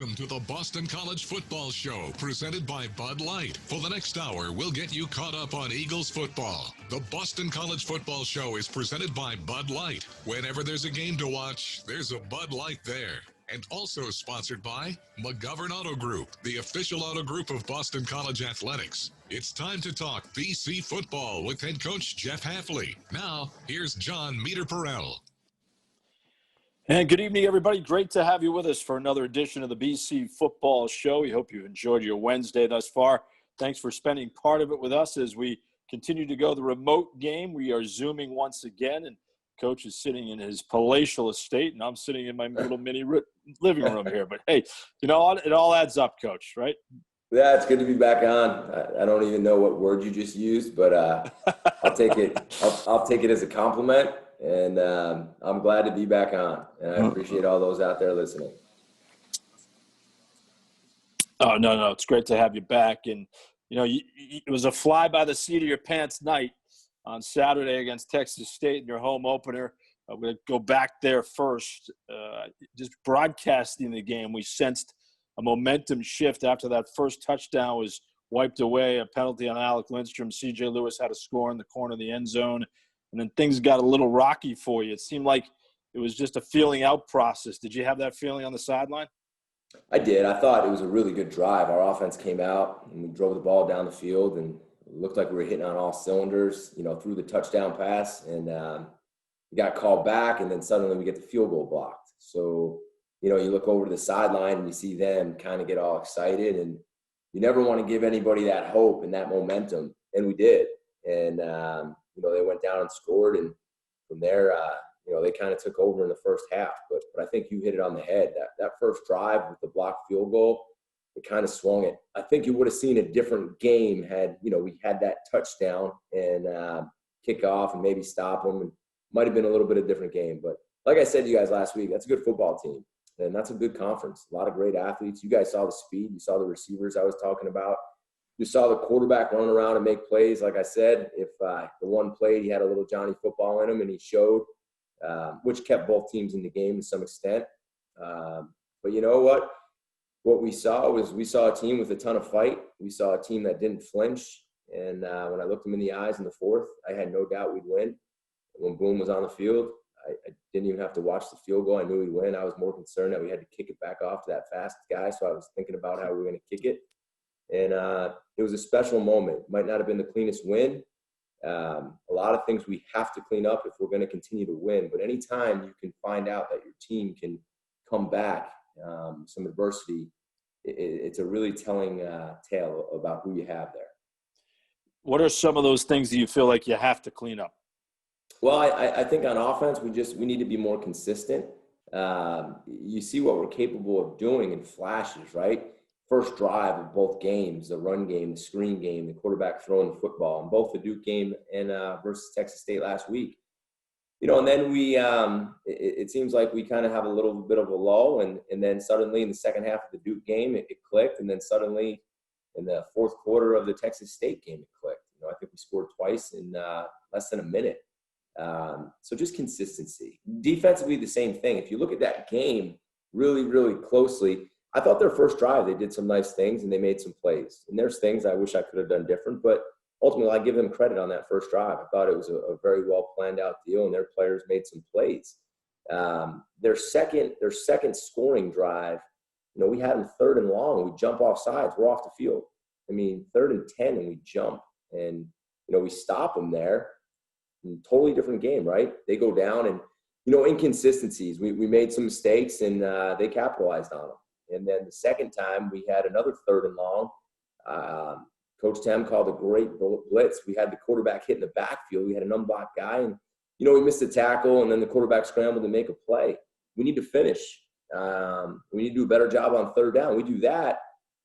Welcome to the Boston College Football Show, presented by Bud Light. For the next hour, we'll get you caught up on Eagles football. The Boston College Football Show is presented by Bud Light. Whenever there's a game to watch, there's a Bud Light there. And also sponsored by McGovern Auto Group, the official auto group of Boston College Athletics. It's time to talk BC football with head coach Jeff Hafley. Now, here's John Meterparel. And good evening, everybody. Great to have you with us for another edition of the BC Football Show. We hope you've enjoyed your Wednesday thus far. Thanks for spending part of it with us as we continue to go the remote game. We are Zooming once again, and Coach is sitting in his palatial estate, and I'm sitting in my little mini living room here. But, hey, you know what? It all adds up, Coach, right? Yeah, it's good to be back on. I don't even know what word you just used, but I'll take it. I'll take it as a compliment. And I'm glad to be back on, and I appreciate all those out there listening. Oh, no, it's great to have you back. And, you know, it was a fly-by-the-seat-of-your-pants night on Saturday against Texas State in your home opener. I'm going to go back there first. Just broadcasting the game, we sensed a momentum shift after that first touchdown was wiped away, a penalty on Alec Lindstrom. C.J. Lewis had a score in the corner of the end zone. And then things got a little rocky for you. It seemed like it was just a feeling out process. Did you have that feeling on the sideline? I did. I thought it was a really good drive. Our offense came out, and we drove the ball down the field, and it looked like we were hitting on all cylinders, through the touchdown pass. And we got called back, and then suddenly we get the field goal blocked. So, you look over to the sideline, and you see them kind of get all excited. And you never want to give anybody that hope and that momentum. And we did. And, they went down and scored, and from there, they kind of took over in the first half. But I think you hit it on the head. That first drive with the blocked field goal, it kind of swung it. I think you would have seen a different game had, we had that touchdown and kick off and maybe stop them. And might have been a little bit of a different game. But like I said to you guys last week, that's a good football team, and that's a good conference. A lot of great athletes. You guys saw the speed. You saw the receivers I was talking about. You saw the quarterback run around and make plays. Like I said, if the one played, he had a little Johnny football in him, and he showed, which kept both teams in the game to some extent. But you know what? What we saw was a team with a ton of fight. We saw a team that didn't flinch. And when I looked them in the eyes in the fourth, I had no doubt we'd win. When Boom was on the field, I didn't even have to watch the field goal. I knew we'd win. I was more concerned that we had to kick it back off to that fast guy. So I was thinking about how we were going to kick it. And it was a special moment. Might not have been the cleanest win. A lot of things we have to clean up if we're going to continue to win. But anytime you can find out that your team can come back, some adversity, it's a really telling tale about who you have there. What are some of those things that you feel like you have to clean up? Well, I think on offense, we need to be more consistent. You see what we're capable of doing in flashes, right? First drive of both games, the run game, the screen game, the quarterback throwing the football, and both the Duke game and versus Texas State last week. And then we it seems like we kind of have a little bit of a lull, and then suddenly in the second half of the Duke game, it clicked, and then suddenly in the fourth quarter of the Texas State game, it clicked. I think we scored twice in less than a minute. So just consistency. Defensively, the same thing. If you look at that game really, really closely, I thought their first drive, they did some nice things and they made some plays. And there's things I wish I could have done different, but ultimately I give them credit on that first drive. I thought it was a very well planned out deal, and their players made some plays. Their second scoring drive, we had them third and long, and we jump off sides. We're off the field. I mean, 3rd and 10, and we jump. And, we stop them there. Totally different game, right? They go down, and, inconsistencies. We made some mistakes, and they capitalized on them. And then the second time, we had another 3rd and long. Coach Tem called a great blitz. We had the quarterback hit in the backfield. We had an unblocked guy, and, we missed a tackle, and then the quarterback scrambled to make a play. We need to finish. We need to do a better job on 3rd down. We do that.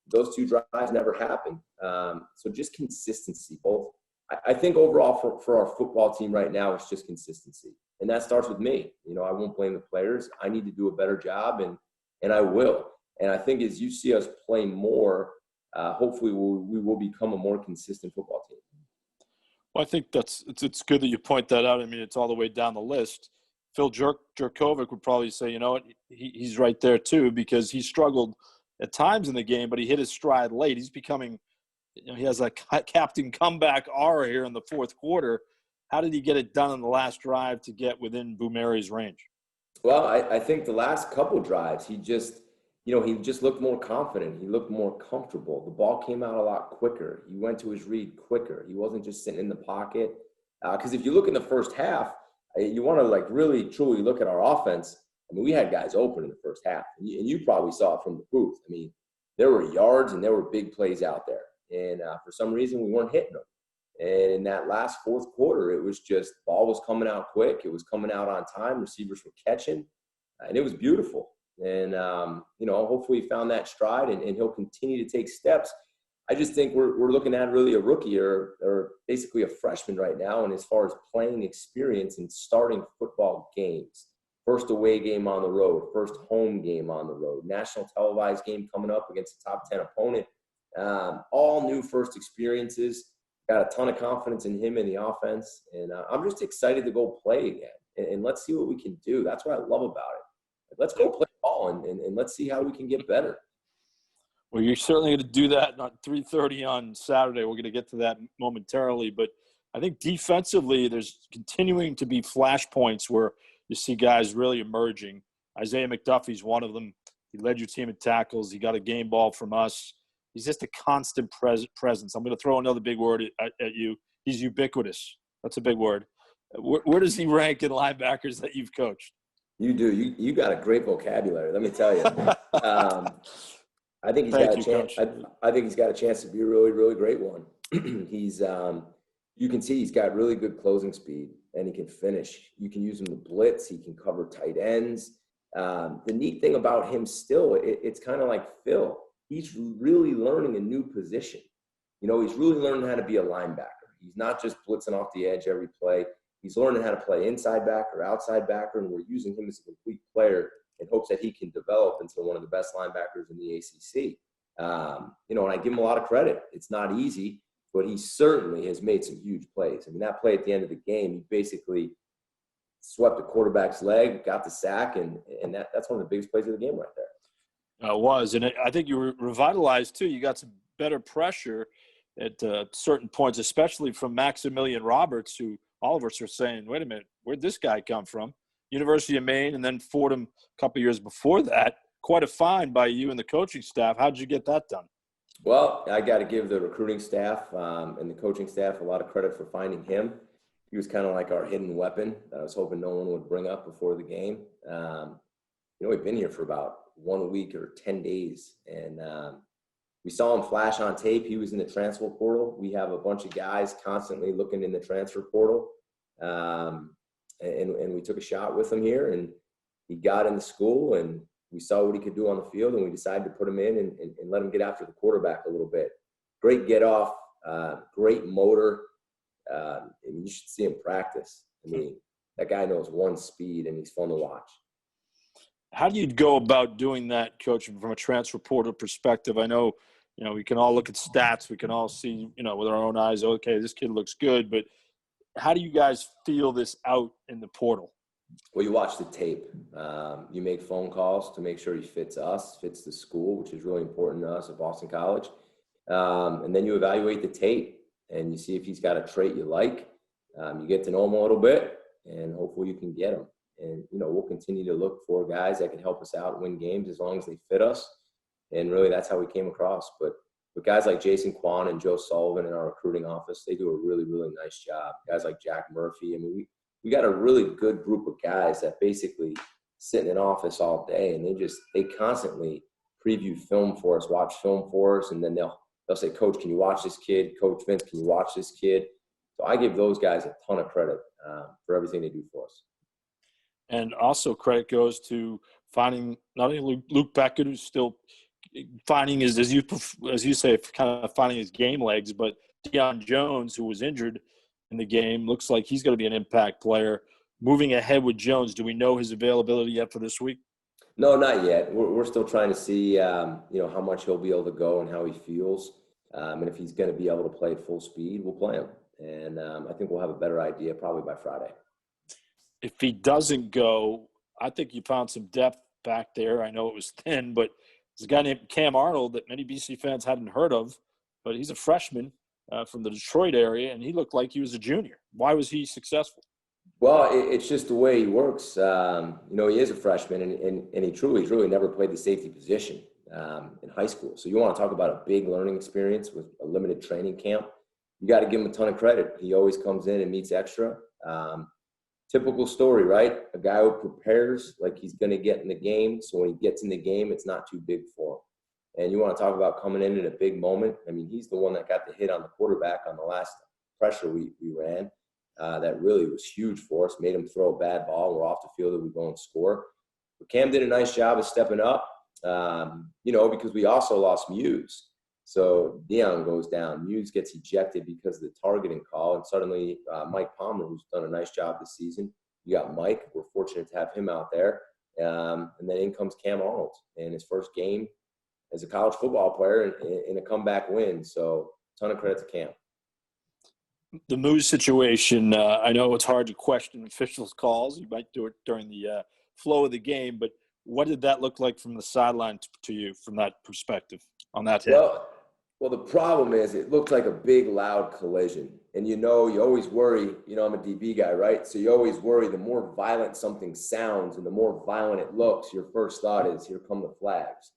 Those two drives never happen. So just consistency. Both. I think overall for our football team right now, it's just consistency. And that starts with me. I won't blame the players. I need to do a better job, and I will. And I think as you see us play more, hopefully we will become a more consistent football team. Well, I think it's good that you point that out. I mean, it's all the way down the list. Phil Jurkovic would probably say, he's right there too, because he struggled at times in the game, but he hit his stride late. He's becoming, he has a captain comeback aura here in the fourth quarter. How did he get it done on the last drive to get within Boumeri's range? Well, I think the last couple drives, he just looked more confident. He looked more comfortable. The ball came out a lot quicker. He went to his read quicker. He wasn't just sitting in the pocket. Because if you look in the first half, you want to really truly look at our offense. I mean, we had guys open in the first half, and you probably saw it from the booth. I mean, there were yards and there were big plays out there. And for some reason, we weren't hitting them. And in that last fourth quarter, it was just ball was coming out quick. It was coming out on time. Receivers were catching, and it was beautiful. And, hopefully he found that stride, and he'll continue to take steps. I just think we're looking at really a rookie or basically a freshman right now. And as far as playing experience and starting football games, first away game on the road, first home game on the road, national televised game coming up against a top 10 opponent, all new first experiences. Got a ton of confidence in him and the offense. And I'm just excited to go play again. And let's see what we can do. That's what I love about it. Let's go play ball and let's see how we can get better. Well, you're certainly going to do that at 3:30 on Saturday. We're going to get to that momentarily. But I think defensively, there's continuing to be flashpoints where you see guys really emerging. Isaiah McDuffie's one of them. He led your team in tackles. He got a game ball from us. He's just a constant presence. I'm going to throw another big word at you. He's ubiquitous. That's a big word. Where does he rank in linebackers that you've coached? You do. You got a great vocabulary. Let me tell you. I think he's got a chance. I think he's got a chance to be a really, really great one. He's, you can see he's got really good closing speed, and he can finish. You can use him to blitz. He can cover tight ends. The neat thing about him still, it's kind of like Phil. He's really learning a new position. He's really learning how to be a linebacker. He's not just blitzing off the edge every play. He's learning how to play inside back or outside backer, and we're using him as a complete player in hopes that he can develop into one of the best linebackers in the ACC. And I give him a lot of credit. It's not easy, but he certainly has made some huge plays. I mean, that play at the end of the game, he basically swept the quarterback's leg, got the sack, and that's one of the biggest plays of the game right there. It was, and I think you were revitalized too. You got some better pressure at certain points, especially from Maximilian Roberts, who all of us are saying, wait a minute, where'd this guy come from? University of Maine, and then Fordham a couple of years before that. Quite a find by you and the coaching staff. How did you get that done? Well, I got to give the recruiting staff and the coaching staff a lot of credit for finding him. He was kind of like our hidden weapon that I was hoping no one would bring up before the game. We've been here for about 1 week or 10 days, and we saw him flash on tape. He was in the transfer portal. We have a bunch of guys constantly looking in the transfer portal. And we took a shot with him here, and he got into school, and we saw what he could do on the field, and we decided to put him in and let him get after the quarterback a little bit. Great get off, great motor, and you should see him practice. I mean, that guy knows one speed, and he's fun to watch. How do you go about doing that, Coach, from a transfer portal perspective? I know, we can all look at stats. We can all see, with our own eyes, okay, this kid looks good, but how do you guys feel this out in the portal? Well, you watch the tape. You make phone calls to make sure he fits us, fits the school, which is really important to us at Boston College. And then you evaluate the tape, and you see if he's got a trait you like. You get to know him a little bit, and hopefully you can get him. And, we'll continue to look for guys that can help us out and win games as long as they fit us. And really that's how we came across. But with guys like Jason Kwan and Joe Sullivan in our recruiting office, they do a really, really nice job. Guys like Jack Murphy. I mean, we got a really good group of guys that basically sit in an office all day, and they constantly preview film for us, watch film for us, and then they'll say, Coach, can you watch this kid? Coach Vince, can you watch this kid? So I give those guys a ton of credit for everything they do for us. And also credit goes to finding not only Luke Beckett, who's still finding his, as you say, kind of finding his game legs, but Deion Jones, who was injured in the game, looks like he's going to be an impact player. Moving ahead with Jones, do we know his availability yet for this week? No, not yet. We're still trying to see, how much he'll be able to go and how he feels. And if he's going to be able to play at full speed, we'll play him. And I think we'll have a better idea probably by Friday. If he doesn't go, I think you found some depth back there. I know it was thin, but There's a guy named Cam Arnold that many BC fans hadn't heard of, but he's a freshman from the Detroit area, and he looked like he was a junior. Why was he successful? Well, it's just the way he works. He is a freshman, and he's truly never played the safety position in high school. So you want to talk about a big learning experience with a limited training camp. You got to give him a ton of credit. He always comes in and meets extra. Typical story, right? A guy who prepares like he's going to get in the game. So when he gets in the game, it's not too big for him. And you want to talk about coming in a big moment. I mean, he's the one that got the hit on the quarterback on the last pressure we ran. That really was huge for us, made him throw a bad ball. We're off the field and we go and score. But Cam did a nice job of stepping up, because we also lost Muse. So Dion goes down. Muse gets ejected because of the targeting call. And suddenly Mike Palmer, who's done a nice job this season, you got Mike. We're fortunate to have him out there. And then in comes Cam Arnold in his first game as a college football player in a comeback win. So ton of credit to Cam. The Moose situation, I know it's hard to question officials' calls. You might do it during the flow of the game, but what did that look like from the sideline to you from that perspective on that hit? Well, the problem is it looked like a big, loud collision. And, you always worry, I'm a DB guy, right? So you always worry the more violent something sounds and the more violent it looks, your first thought is, here come the flags,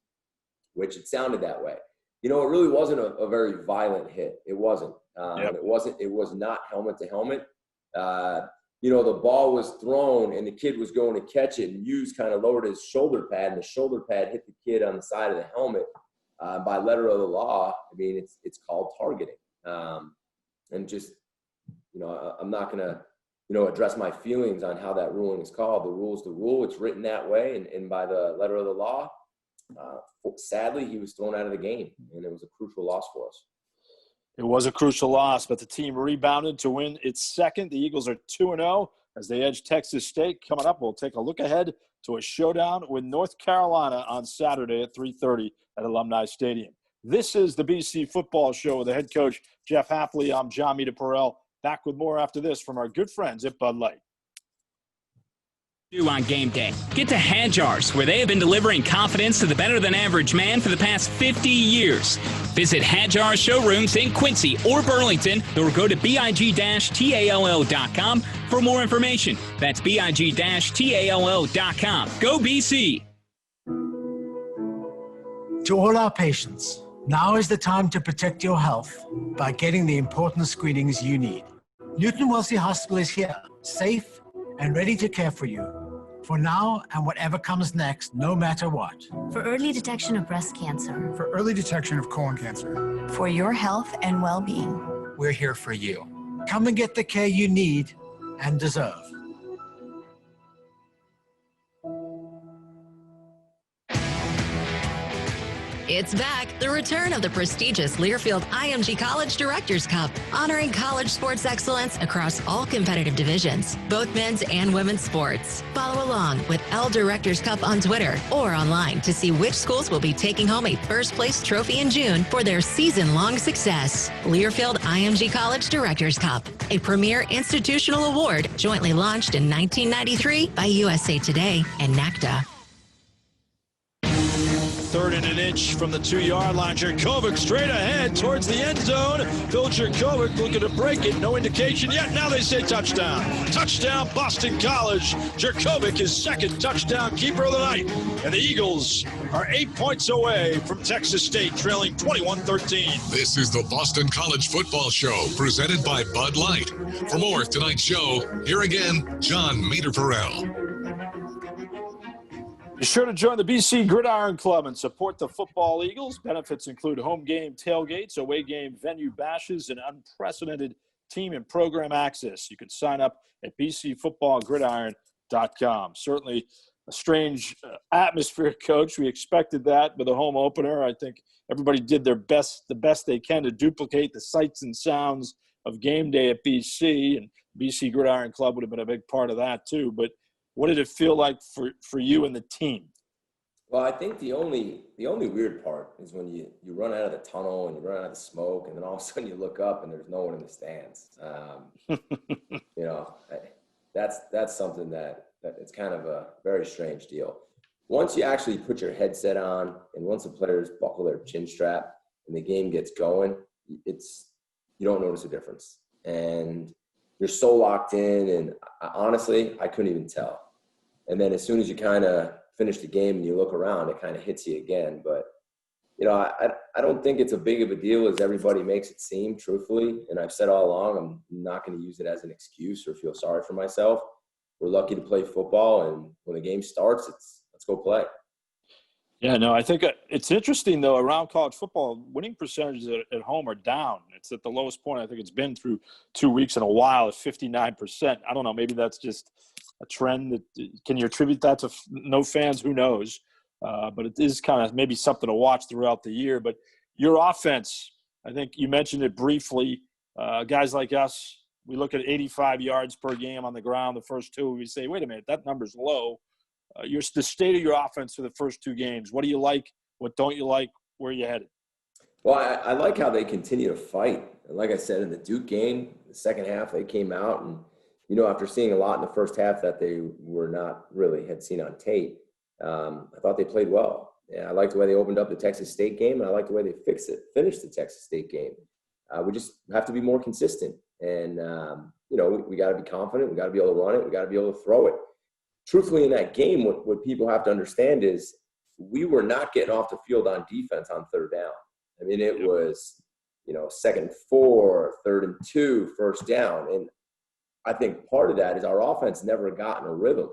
which it sounded that way. It really wasn't a very violent hit. It wasn't. It was not helmet to helmet. The ball was thrown and the kid was going to catch it, and Hughes kind of lowered his shoulder pad, and the shoulder pad hit the kid on the side of the helmet. By letter of the law, I mean, it's called targeting. And just, I'm not going to, address my feelings on how that ruling is called. The rule's the rule. It's written that way. And by the letter of the law, sadly, he was thrown out of the game, and it was a crucial loss for us. It was a crucial loss, but the team rebounded to win its second. The Eagles are 2-0 as they edge Texas State. Coming up, we'll take a look ahead to a showdown with North Carolina on Saturday at 3:30 at Alumni Stadium. This is the BC Football Show with the head coach, Jeff Hafley. I'm John Meterparel. Back with more after this from our good friends at Bud Light. On game day. Get to Hadjars, where they have been delivering confidence to the better-than-average man for the past 50 years. Visit Hadjars showrooms in Quincy or Burlington, or go to big-tall.com for more information. That's big-tall.com. Go BC! To all our patients, now is the time to protect your health by getting the important screenings you need. Newton Wellesley Hospital is here, safe and ready to care for you. For now and whatever comes next, no matter what. For early detection of breast cancer. For early detection of colon cancer. For your health and well-being. We're here for you. Come and get the care you need and deserve. It's back, the return of the prestigious Learfield IMG College Directors Cup, honoring college sports excellence across all competitive divisions, both men's and women's sports. Follow along with L Directors Cup on Twitter or online to see which schools will be taking home a first place trophy in June for their season-long success. Learfield IMG College Directors Cup, a premier institutional award jointly launched in 1993 by USA Today and NACDA. Third and an inch from the 2-yard line. Jerkovic straight ahead towards the end zone. Phil Jerkovic looking to break it. No indication yet. Now they say touchdown. Touchdown, Boston College. Jerkovic is second touchdown keeper of the night. And the Eagles are 8 points away from Texas State, trailing 21-13. This is the Boston College Football Show, presented by Bud Light. For more of tonight's show, here again, John Meterparel. Be sure to join the BC Gridiron Club and support the Football Eagles. Benefits include home game tailgates, away game venue bashes, and unprecedented team and program access. You can sign up at bcfootballgridiron.com. Certainly a strange atmosphere, Coach. We expected that with a home opener. I think everybody did the best they can to duplicate the sights and sounds of game day at BC, and BC Gridiron Club would have been a big part of that too. But what did it feel like for you and the team? Well, I think the only weird part is when you run out of the tunnel and you run out of the smoke, and then all of a sudden you look up and there's no one in the stands. That's something that it's kind of a very strange deal. once you actually put your headset on and once the players buckle their chin strap and the game gets going, you don't notice a difference. And you're so locked in, and honestly, I couldn't even tell. And then as soon as you kind of finish the game and you look around, it kind of hits you again. But, I don't think it's a big of a deal as everybody makes it seem, truthfully. And I've said all along, I'm not going to use it as an excuse or feel sorry for myself. We're lucky to play football, and when the game starts, let's go play. Yeah, no, I think it's interesting, though, around college football, winning percentages at home are down. It's at the lowest point I think it's been through 2 weeks in a while at 59%. I don't know, maybe that's just a trend. Can you attribute that to no fans? Who knows? But it is kind of maybe something to watch throughout the year. But your offense, I think you mentioned it briefly. Guys like us, we look at 85 yards per game on the ground the first two. We say, wait a minute, that number's low. The state of your offense for the first two games. What do you like? What don't you like? Where are you headed? Well, I like how they continue to fight. And like I said, in the Duke game, the second half, they came out and, after seeing a lot in the first half that they were not really had seen on tape, I thought they played well. And I liked the way they opened up the Texas State game, and I liked the way they finished the Texas State game. We just have to be more consistent. And, we got to be confident. We got to be able to run it. We got to be able to throw it. Truthfully, in that game, what people have to understand is we were not getting off the field on defense on third down. I mean, it was, 2nd and 4, 3rd and 2, first down. And I think part of that is our offense never got in a rhythm.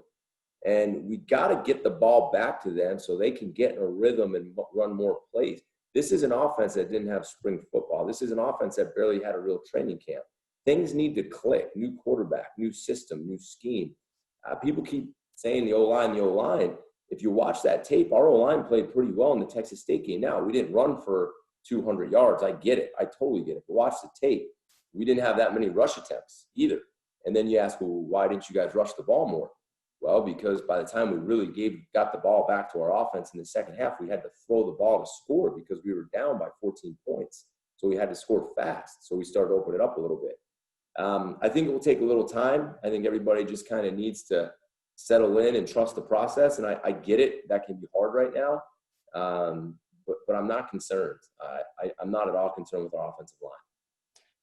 And we got to get the ball back to them so they can get in a rhythm and run more plays. This is an offense that didn't have spring football. This is an offense that barely had a real training camp. Things need to click. New quarterback, new system, new scheme. People keep saying the O-line. If you watch that tape, our O-line played pretty well in the Texas State game. Now, we didn't run for 200 yards. I get it. I totally get it. But watch the tape. We didn't have that many rush attempts either. And then you ask, well, why didn't you guys rush the ball more? Well, because by the time we really got the ball back to our offense in the second half, we had to throw the ball to score because we were down by 14 points. So we had to score fast. So we started to open it up a little bit. I think it will take a little time. I think everybody just kind of needs to settle in and trust the process. And I get it. That can be hard right now. But I'm not concerned. I'm not at all concerned with our offensive line.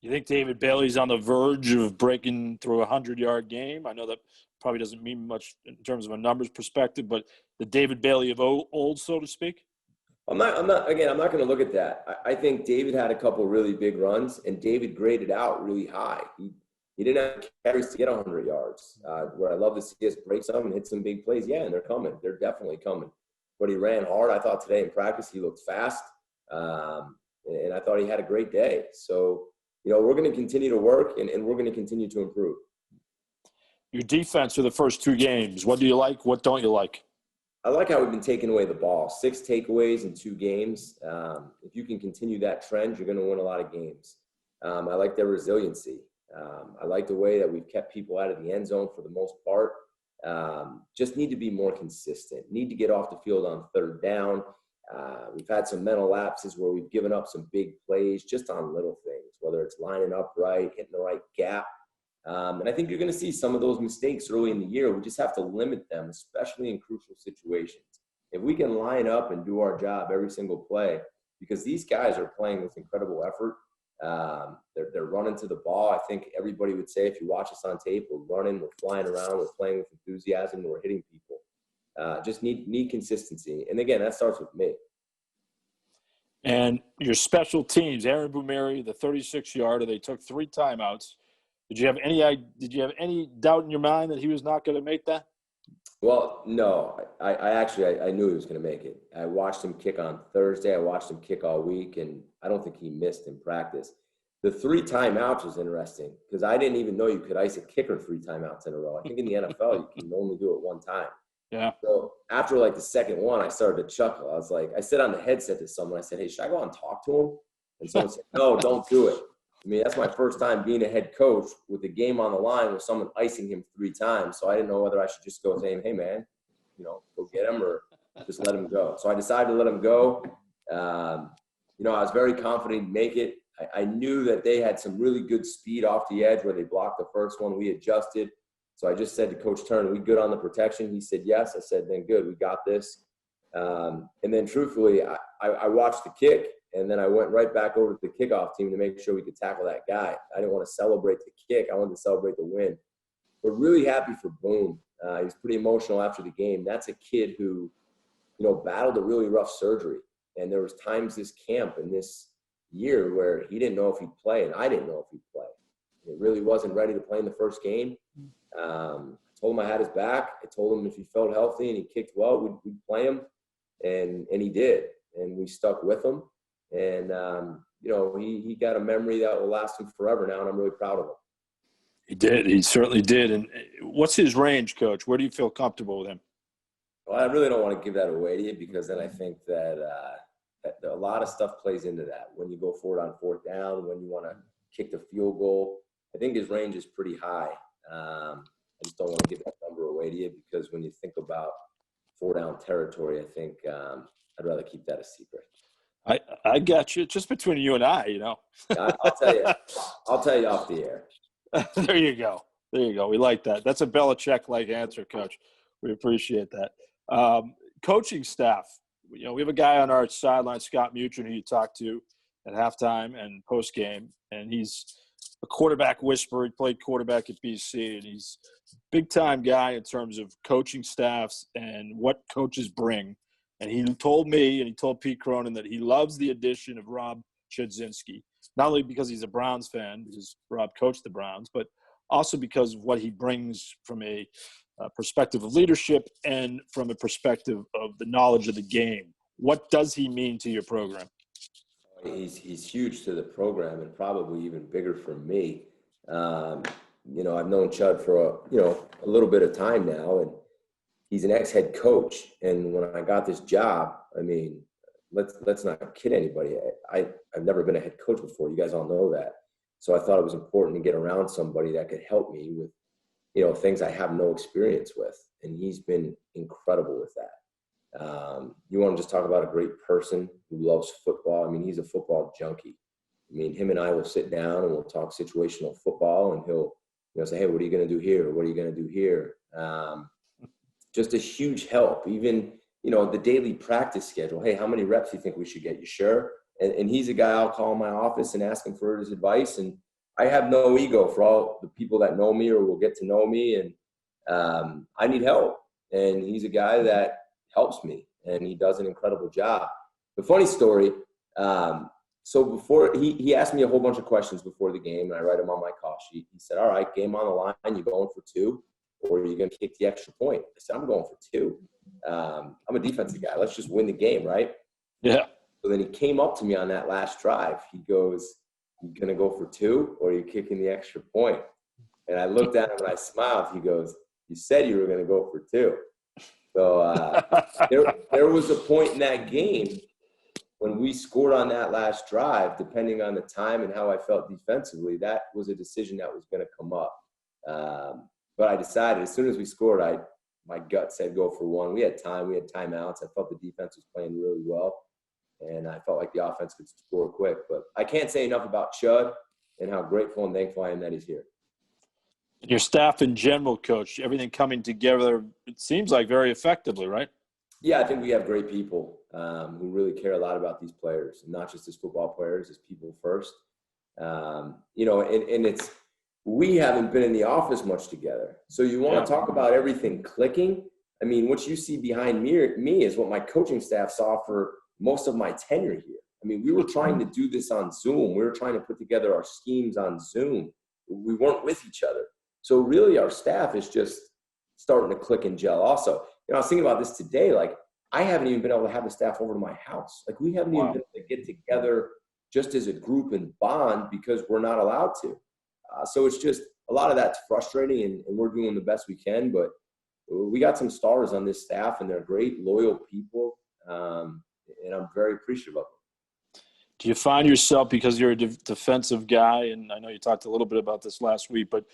You think David Bailey's on the verge of breaking through a 100-yard game? I know that probably doesn't mean much in terms of a numbers perspective, but the David Bailey of old, so to speak? I'm not going to look at that. I think David had a couple really big runs, and David graded out really high. He didn't have carries to get 100 yards. Where I love to see us break some and hit some big plays. Yeah, and they're coming. They're definitely coming. But he ran hard. I thought today in practice he looked fast, and I thought he had a great day. So, we're going to continue to work, and we're going to continue to improve. Your defense for the first two games, what do you like? What don't you like? I like how we've been taking away the ball. 6 takeaways in 2 games. If you can continue that trend, you're going to win a lot of games. I like their resiliency. I like the way that we've kept people out of the end zone for the most part. Just need to be more consistent. Need to get off the field on third down. We've had some mental lapses where we've given up some big plays just on little things, whether it's lining up right, hitting the right gap. And I think you're going to see some of those mistakes early in the year. We just have to limit them, especially in crucial situations. If we can line up and do our job every single play, because these guys are playing with incredible effort. They're running to the ball. I think everybody would say if you watch us on tape, we're running, we're flying around, we're playing with enthusiasm, we're hitting people. Just need consistency. And again, that starts with me. And your special teams, Aaron Bumeri, the 36-yarder, they took 3 timeouts. Did you have any doubt in your mind that he was not going to make that? Well, no. I knew he was going to make it. I watched him kick on Thursday. I watched him kick all week, and I don't think he missed in practice. The 3 timeouts was interesting because I didn't even know you could ice a kicker 3 timeouts in a row. I think in the NFL you can only do it 1 time. Yeah. So after like the second one, I started to chuckle. I was like, I said on the headset to someone, I said, hey, should I go and talk to him? And someone said, no, don't do it. I mean, that's my first time being a head coach with the game on the line with someone icing him 3 times. So I didn't know whether I should just go saying, hey, man, go get him or just let him go. So I decided to let him go. I was very confident he'd make it. I knew that they had some really good speed off the edge where they blocked the first one. We adjusted. So I just said to Coach Turner, we good on the protection? He said, yes. I said, then good, we got this. And then truthfully, I watched the kick, and then I went right back over to the kickoff team to make sure we could tackle that guy. I didn't want to celebrate the kick. I wanted to celebrate the win. But really happy for Boom. He was pretty emotional after the game. That's a kid who, battled a really rough surgery. And there was times this camp and this year where he didn't know if he'd play, and I didn't know if he'd play. It really wasn't ready to play in the first game. I told him I had his back. I told him if he felt healthy and he kicked well, we'd play him. And he did. And we stuck with him. And, he got a memory that will last him forever now, and I'm really proud of him. He did. He certainly did. And what's his range, Coach? Where do you feel comfortable with him? Well, I really don't want to give that away to you, because then I think that a lot of stuff plays into that. When you go for it on fourth down, when you want to kick the field goal, I think his range is pretty high. I just don't want to give that number away to you, because when you think about 4-down territory, I think I'd rather keep that a secret. I got you. Just between you and I, I'll tell you. I'll tell you off the air. There you go. We like that. That's a Belichick-like answer, Coach. We appreciate that. Coaching staff. We have a guy on our sideline, Scott Mutrin, who you talked to at halftime and post-game, and he's a quarterback whisperer. He played quarterback at BC, and he's a big-time guy in terms of coaching staffs and what coaches bring. And he told me, and he told Pete Cronin, that he loves the addition of Rob Chudzinski, not only because he's a Browns fan, because Rob coached the Browns, but also because of what he brings from a perspective of leadership and from a perspective of the knowledge of the game. What does he mean to your program? He's huge to the program, and probably even bigger for me. I've known Chud for a little bit of time now, and he's an ex-head coach. And when I got this job, I mean, let's not kid anybody. I've never been a head coach before. You guys all know that. So I thought it was important to get around somebody that could help me with, things I have no experience with. And he's been incredible with that. You want to just talk about a great person who loves football. I mean, he's a football junkie. I mean, him and I will sit down and we'll talk situational football, and he'll say, hey, what are you going to do here? What are you going to do here? Just a huge help. Even, the daily practice schedule. Hey, how many reps do you think we should get? You sure? And he's a guy I'll call in my office and ask him for his advice. And I have no ego for all the people that know me or will get to know me. And I need help. And he's a guy that helps me, and he does an incredible job. The funny story, so before he asked me a whole bunch of questions before the game, and I write them on my call sheet. He said, all right, game on the line, you going for 2, or are you going to kick the extra point? I said, I'm going for 2. I'm a defensive guy. Let's just win the game, right? Yeah. So then he came up to me on that last drive. He goes, you going to go for 2, or are you kicking the extra point? And I looked at him and I smiled. He goes, you said you were going to go for 2. So there was a point in that game when we scored on that last drive, depending on the time and how I felt defensively, that was a decision that was going to come up. But I decided as soon as we scored, my gut said go for 1. We had time. We had timeouts. I felt the defense was playing really well, and I felt like the offense could score quick. But I can't say enough about Chud and how grateful and thankful I am that he's here. Your staff in general, Coach, everything coming together, it seems like very effectively, right? Yeah, I think we have great people who really care a lot about these players, and not just as football players, as people first. And it's we haven't been in the office much together. So you want to talk about everything clicking. I mean, what you see behind me is what my coaching staff saw for most of my tenure here. I mean, we were trying to do this on Zoom. We were trying to put together our schemes on Zoom. We weren't with each other. So really our staff is just starting to click and gel also. I was thinking about this today. Like, I haven't even been able to have the staff over to my house. Like, we haven't even been able to get together just as a group and bond because we're not allowed to. So it's just a lot of that's frustrating, and we're doing the best we can. But we got some stars on this staff, and they're great, loyal people, and I'm very appreciative of them. Do you find yourself, because you're a defensive guy, and I know you talked a little bit about this last week, but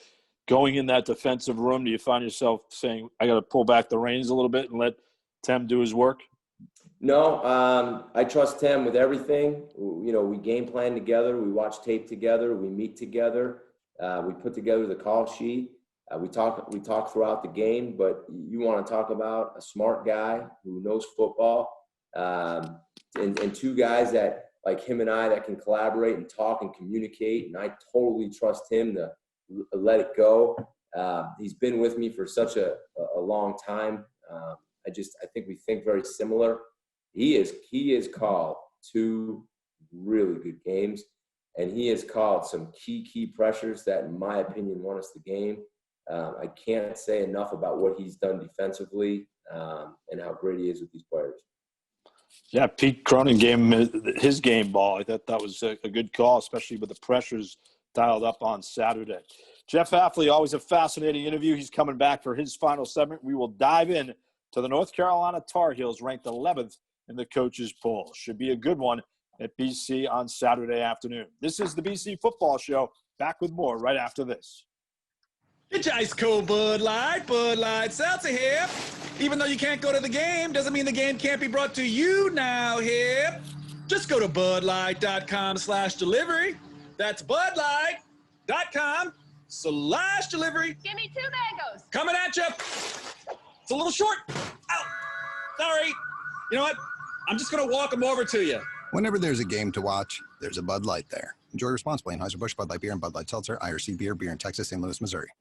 going in that defensive room, do you find yourself saying, I got to pull back the reins a little bit and let Tim do his work? No, I trust Tim with everything. We game plan together. We watch tape together. We meet together. We put together the call sheet. We talk throughout the game, but you want to talk about a smart guy who knows football, and two guys that, like him and I, that can collaborate and talk and communicate. And I totally trust him to let it go. He's been with me for such a long time. I think we think very similar. He is called 2 really good games, and he has called some key pressures that, in my opinion, won us the game. I can't say enough about what he's done defensively and how great he is with these players. Yeah, Pete Cronin gave him his game ball. I thought that was a good call, especially with the pressures dialed up on Saturday. Jeff Hafley, always a fascinating interview. He's coming back for his final segment. We will dive in to the North Carolina Tar Heels, ranked 11th in the coaches' poll. Should be a good one at BC on Saturday afternoon. This is the BC Football Show. Back with more right after this. Get your ice cold Bud Light Seltzer here. Even though you can't go to the game, doesn't mean the game can't be brought to you now here. Just go to budlight.com/delivery. That's budlight.com/delivery. Give me 2 mangoes. Coming at you. It's a little short. Ow. Sorry. You know what? I'm just going to walk them over to you. Whenever there's a game to watch, there's a Bud Light there. Enjoy responsibly. Anheuser-Busch, Bud Light Beer, and Bud Light Seltzer, IRC Beer in Texas, St. Louis, Missouri.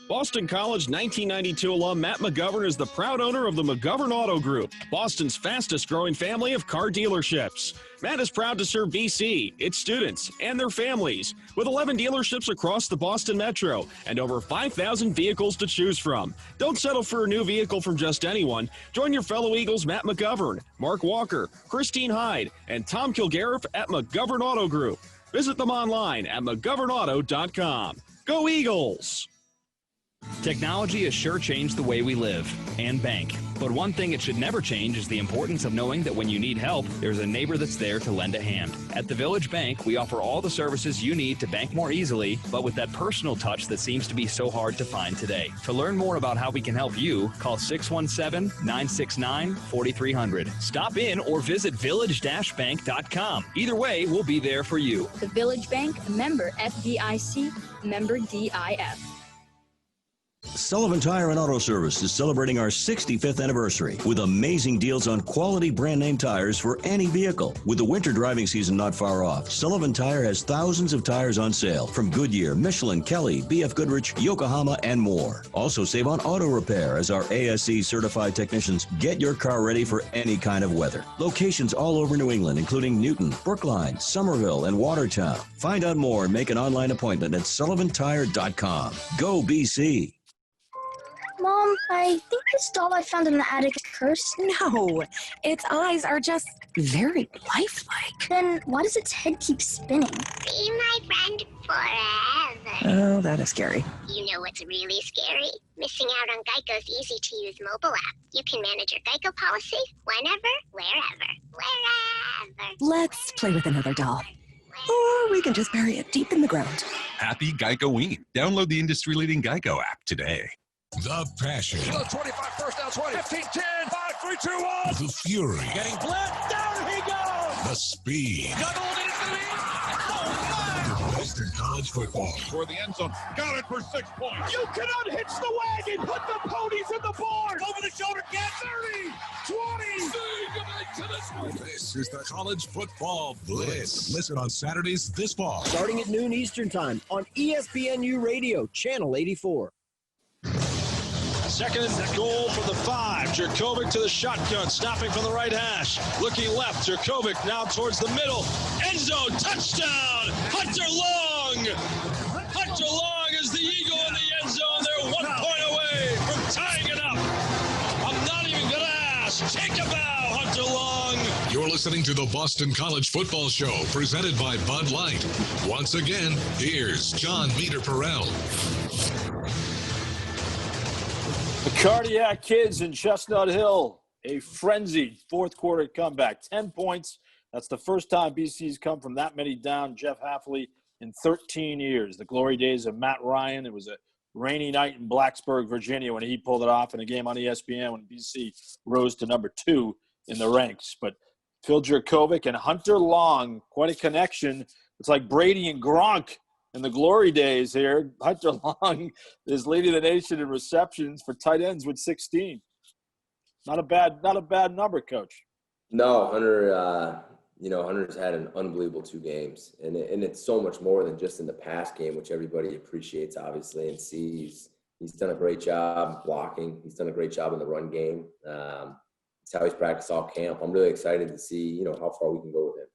Boston College 1992 alum Matt McGovern is the proud owner of the McGovern Auto Group, Boston's fastest-growing family of car dealerships. Matt is proud to serve BC, its students, and their families, with 11 dealerships across the Boston Metro and over 5,000 vehicles to choose from. Don't settle for a new vehicle from just anyone. Join your fellow Eagles Matt McGovern, Mark Walker, Christine Hyde, and Tom Kilgariff at McGovern Auto Group. Visit them online at McGovernAuto.com. Go Eagles! Technology has sure changed the way we live and bank. But one thing it should never change is the importance of knowing that when you need help, there's a neighbor that's there to lend a hand. At the Village Bank, we offer all the services you need to bank more easily, but with that personal touch that seems to be so hard to find today. To learn more about how we can help you, call 617-969-4300. Stop in or visit village-bank.com. Either way, we'll be there for you. The Village Bank, member FDIC, member DIF. Sullivan Tire and Auto Service is celebrating our 65th anniversary with amazing deals on quality brand name tires for any vehicle. With the winter driving season not far off, Sullivan Tire has thousands of tires on sale from Goodyear, Michelin, Kelly, BF Goodrich, Yokohama, and more. Also save on auto repair as our ASE certified technicians get your car ready for any kind of weather. Locations all over New England, including Newton, Brookline, Somerville, and Watertown. Find out more and make an online appointment at sullivantire.com. Go BC! Mom, I think this doll I found in the attic is cursed. No, its eyes are just very lifelike. Then why does its head keep spinning? Be my friend forever. Oh, that is scary. You know what's really scary? Missing out on Geico's easy-to-use mobile app. You can manage your Geico policy whenever, wherever. Let's play with another doll. Or we can just bury it deep in the ground. Happy Geico-ween. Download the industry-leading Geico app today. The passion. 25, first down, 20, 15, 10, 5, 3, 2, 1. The fury. Getting blitzed, down he goes. The speed. Doubled into the lead. Oh, my. Boston College football. For the end zone. Got it for 6 points. You can unhitch the wagon. Put the ponies in the board. Over the shoulder. Get 30, 20. Say goodnight to this one. This is the College Football Blitz. Listen on Saturdays this fall. Starting at noon Eastern Time on ESPNU Radio, Channel 84. Second and goal for the 5. Jerkovic to the shotgun, stopping from the right hash. Looking left, Jerkovic now towards the middle. End zone, touchdown, Hunter Long! Hunter Long is the Eagle in the end zone. They're 1 point away from tying it up. I'm not even going to ask. Take a bow, Hunter Long. You're listening to the Boston College Football Show, presented by Bud Light. Once again, here's John Meterparel. The Cardiac Kids in Chestnut Hill, a frenzied fourth quarter comeback. 10 points. That's the first time BC's come from that many down. Jeff Hafley in 13 years. The glory days of Matt Ryan. It was a rainy night in Blacksburg, Virginia when he pulled it off in a game on ESPN when BC rose to number 2 in the ranks. But Phil Jerkovic and Hunter Long, quite a connection. It's like Brady and Gronk in the glory days here, Hunter Long is leading the nation in receptions for tight ends with 16. Not a bad number, Coach. No, Hunter, Hunter's had an unbelievable 2 games, and it's so much more than just in the pass game, which everybody appreciates, obviously, and sees. He's done a great job blocking. He's done a great job in the run game. It's how he's practiced all camp. I'm really excited to see, how far we can go with him.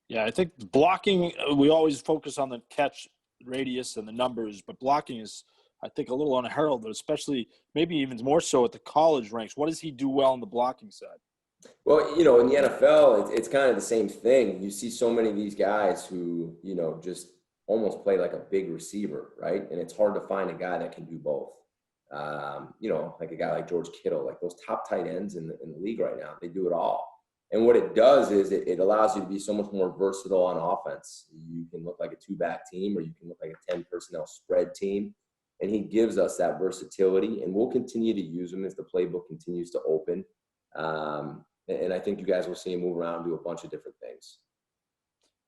Yeah, I think blocking, we always focus on the catch radius and the numbers, but blocking is, I think, a little unheralded, especially maybe even more so at the college ranks. What does he do well on the blocking side? Well, in the NFL, it's kind of the same thing. You see so many of these guys who, just almost play like a big receiver, right? And it's hard to find a guy that can do both. Like a guy like George Kittle, like those top tight ends in the league right now, they do it all. And what it does is it allows you to be so much more versatile on offense. You can look like a 2-back team, or you can look like a 10-personnel spread team. And he gives us that versatility, and we'll continue to use him as the playbook continues to open. And I think you guys will see him move around and do a bunch of different things.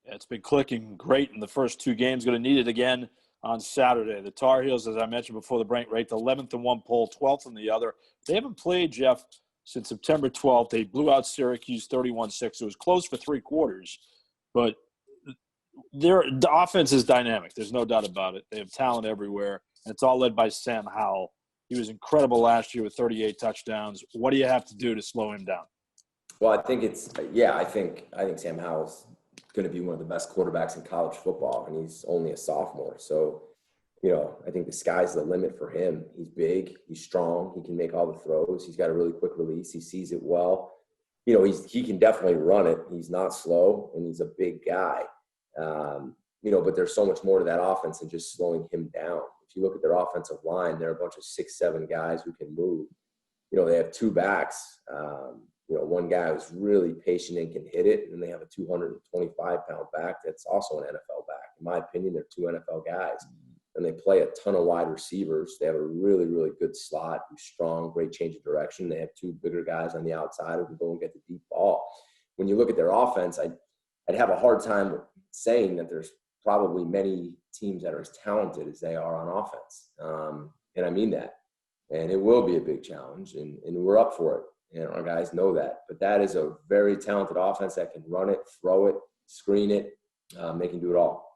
Yeah, it's been clicking great in the first 2 games. Going to need it again on Saturday. The Tar Heels, as I mentioned before the break, ranked 11th in one poll, 12th in the other. They haven't played, Jeff, since September 12th. They blew out Syracuse 31-6. It was close for 3 quarters, but the offense is dynamic. There's no doubt about it. They have talent everywhere, and it's all led by Sam Howell. He was incredible last year with 38 touchdowns. What do you have to do to slow him down? Well, I think I think Sam Howell's going to be one of the best quarterbacks in college football, and he's only a sophomore. So, I think the sky's the limit for him. He's big, he's strong, he can make all the throws. He's got a really quick release. He sees it well. He can definitely run it. He's not slow, and he's a big guy. But there's so much more to that offense than just slowing him down. If you look at their offensive line, they're a bunch of 6'7" guys who can move. They have 2 backs. One guy who's really patient and can hit it, and they have a 225-pound back that's also an NFL back. In my opinion, they're 2 NFL guys, and they play a ton of wide receivers. They have a really, really good slot, who's strong, great change of direction. They have 2 bigger guys on the outside who can go and get the deep ball. When you look at their offense, I'd have a hard time saying that there's probably many teams that are as talented as they are on offense, and I mean that. And it will be a big challenge, and we're up for it. And our guys know that. But that is a very talented offense that can run it, throw it, screen it. They can do it all.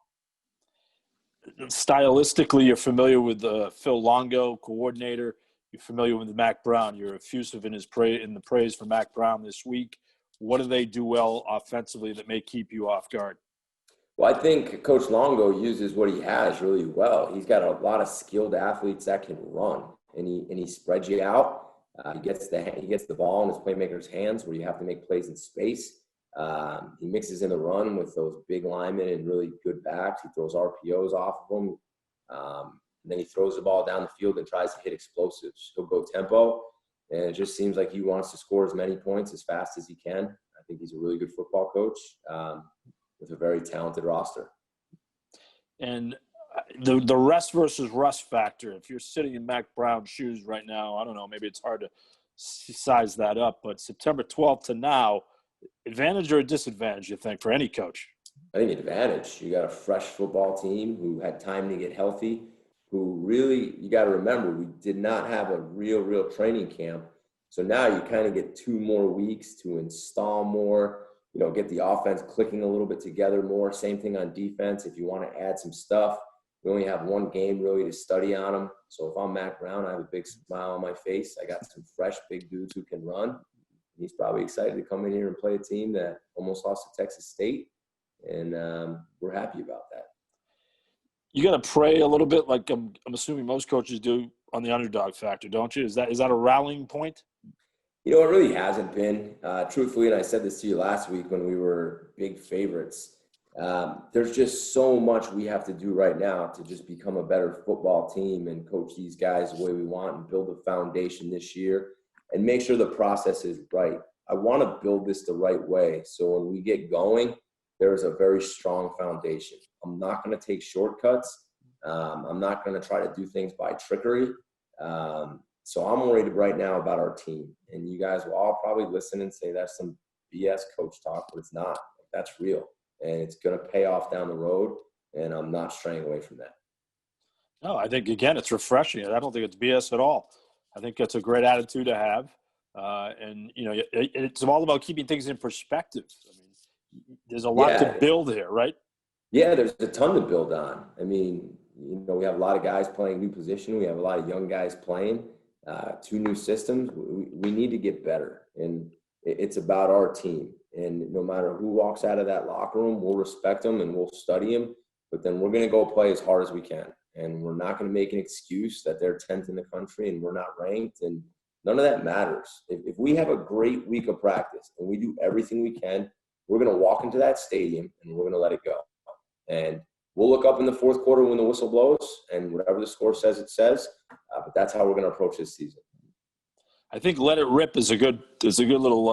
Stylistically, you're familiar with Phil Longo, coordinator. You're familiar with Mac Brown. You're effusive in the praise for Mac Brown this week. What do they do well offensively that may keep you off guard? Well, I think Coach Longo uses what he has really well. He's got a lot of skilled athletes that can run, and he spreads you out. He gets the ball in his playmaker's hands where you have to make plays in space. He mixes in the run with those big linemen and really good backs. He throws RPOs off of them. And then he throws the ball down the field and tries to hit explosives. He'll go tempo, and it just seems like he wants to score as many points as fast as he can. I think he's a really good football coach with a very talented roster. And the rest versus rust factor, if you're sitting in Mac Brown's shoes right now, I don't know, maybe it's hard to size that up, but September 12th to now, advantage or a disadvantage, you think, for any coach? I think advantage. You got a fresh football team who had time to get healthy, who really, you got to remember, we did not have a real training camp. So now you kind of get 2 more weeks to install more, get the offense clicking a little bit together more. Same thing on defense. If you want to add some stuff, we only have 1 game really to study on them. So if I'm Mac Brown, I have a big smile on my face. I got some fresh big dudes who can run. He's probably excited to come in here and play a team that almost lost to Texas State. And we're happy about that. You got to pray a little bit, like I'm assuming most coaches do, on the underdog factor, don't you? Is that a rallying point? It really hasn't been. Truthfully, and I said this to you last week when we were big favorites, there's just so much we have to do right now to just become a better football team and coach these guys the way we want and build a foundation this year and make sure the process is right. I want to build this the right way. So when we get going, there is a very strong foundation. I'm not going to take shortcuts. I'm not going to try to do things by trickery. So I'm worried right now about our team. And you guys will all probably listen and say that's some BS coach talk, but it's not. That's real. And it's going to pay off down the road. and I'm not straying away from that. No, I think, again, it's refreshing. I don't think it's BS at all. I think it's a great attitude to have. And, it's all about keeping things in perspective. I mean, there's a lot to build here, right? Yeah, there's a ton to build on. I mean, we have a lot of guys playing new position. We have a lot of young guys playing 2 new systems. We need to get better, and it's about our team. And no matter who walks out of that locker room, we'll respect them and we'll study them. But then we're going to go play as hard as we can. And we're not going to make an excuse that they're 10th in the country and we're not ranked. And none of that matters. If we have a great week of practice and we do everything we can, we're going to walk into that stadium and we're going to let it go. And we'll look up in the fourth quarter when the whistle blows, and whatever the score says, it says. But that's how we're going to approach this season. I think "Let It Rip" is a good little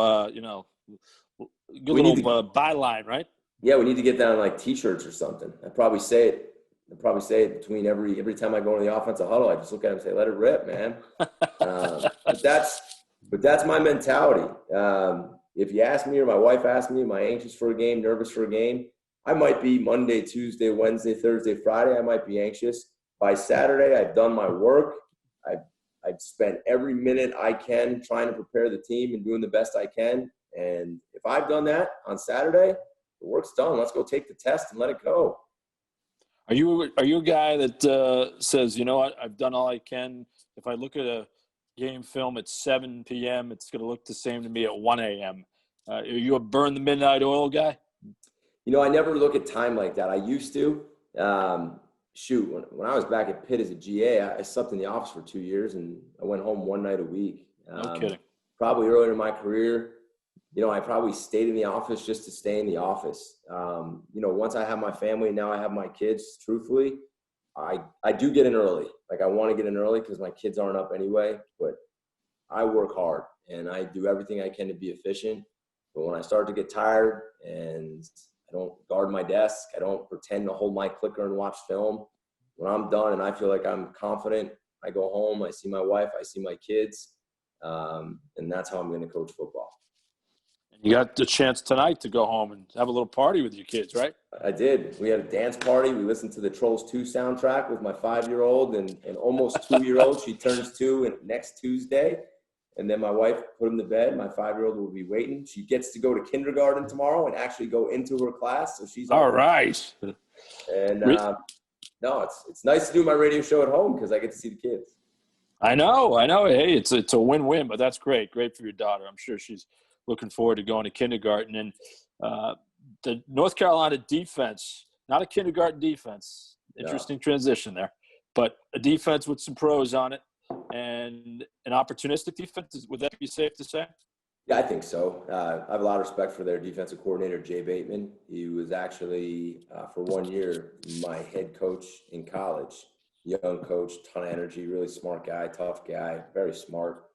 byline, right? Yeah, we need to get that on like T-shirts or something. I probably say it between every time I go into the offensive huddle. I just look at him and say, "Let it rip, man." But that's my mentality. If you ask me or my wife asks me, am I anxious for a game, nervous for a game? I might be Monday, Tuesday, Wednesday, Thursday, Friday. I might be anxious. By Saturday, I've done my work. I've spent every minute I can trying to prepare the team and doing the best I can. And if I've done that on Saturday, the work's done. Let's go take the test and let it go. Are you a guy that says, you know what, I've done all I can. If I look at a game film at 7 p.m., it's going to look the same to me at 1 a.m. Are you a burn the midnight oil guy? I never look at time like that. I used to. When I was back at Pitt as a GA, I slept in the office for 2 years, and I went home one night a week. No kidding. Probably earlier in my career, I probably stayed in the office just to stay in the office. Once I have my family, now I have my kids, truthfully, I do get in early. Like, I want to get in early because my kids aren't up anyway, but I work hard, and I do everything I can to be efficient. But when I start to get tired and I don't guard my desk, I don't pretend to hold my clicker and watch film. When I'm done and I feel like I'm confident, I go home, I see my wife, I see my kids, and that's how I'm going to coach football. You got the chance tonight to go home and have a little party with your kids, right? I did. We had a dance party. We listened to the Trolls 2 soundtrack with my 5-year-old and almost 2-year-old. She turns 2 next Tuesday. And then my wife put him to bed. My 5-year-old will be waiting. She gets to go to kindergarten tomorrow and actually go into her class. So she's all right. And no, it's nice to do my radio show at home because I get to see the kids. I know. Hey, it's a win-win, but that's great. Great for your daughter. I'm sure she's looking forward to going to kindergarten. And the North Carolina defense, not a kindergarten defense. Interesting transition there, but a defense with some pros on it. And an opportunistic defense, would that be safe to say? Yeah, I think so. I have a lot of respect for their defensive coordinator, Jay Bateman. He was actually, for 1 year, my head coach in college. Young coach, ton of energy, really smart guy, tough guy, very smart.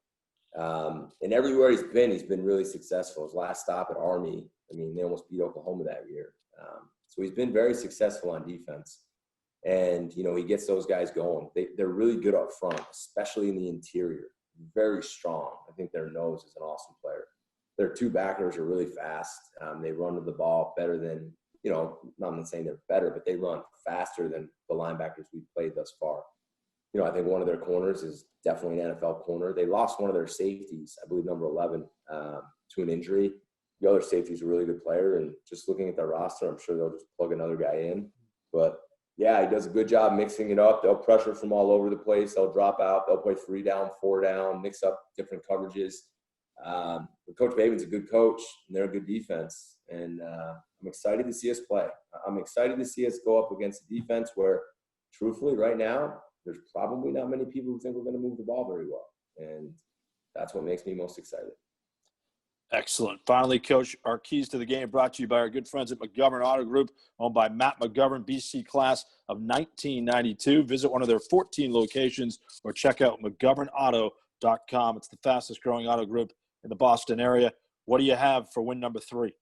And everywhere he's been really successful. His last stop at Army, they almost beat Oklahoma that year. So he's been very successful on defense. And, he gets those guys going. They're really good up front, especially in the interior. Very strong. I think their nose is an awesome player. Their 2 backers are really fast. They run to the ball better than, not saying they're better, but they run faster than the linebackers we've played thus far. I think one of their corners is definitely an NFL corner. They lost one of their safeties, I believe number 11, to an injury. The other safety is a really good player, and just looking at their roster, I'm sure they'll just plug another guy in. But yeah, he does a good job mixing it up. They'll pressure from all over the place. They'll drop out. They'll play 3 down, 4 down, mix up different coverages. But Coach Bateman's a good coach, and they're a good defense. And I'm excited to see us play. I'm excited to see us go up against a defense where, truthfully, right now, there's probably not many people who think we're going to move the ball very well. And that's what makes me most excited. Excellent. Finally, Coach, our keys to the game brought to you by our good friends at McGovern Auto Group, owned by Matt McGovern, BC class of 1992. Visit one of their 14 locations or check out McGovernAuto.com. It's the fastest growing auto group in the Boston area. What do you have for win number 3?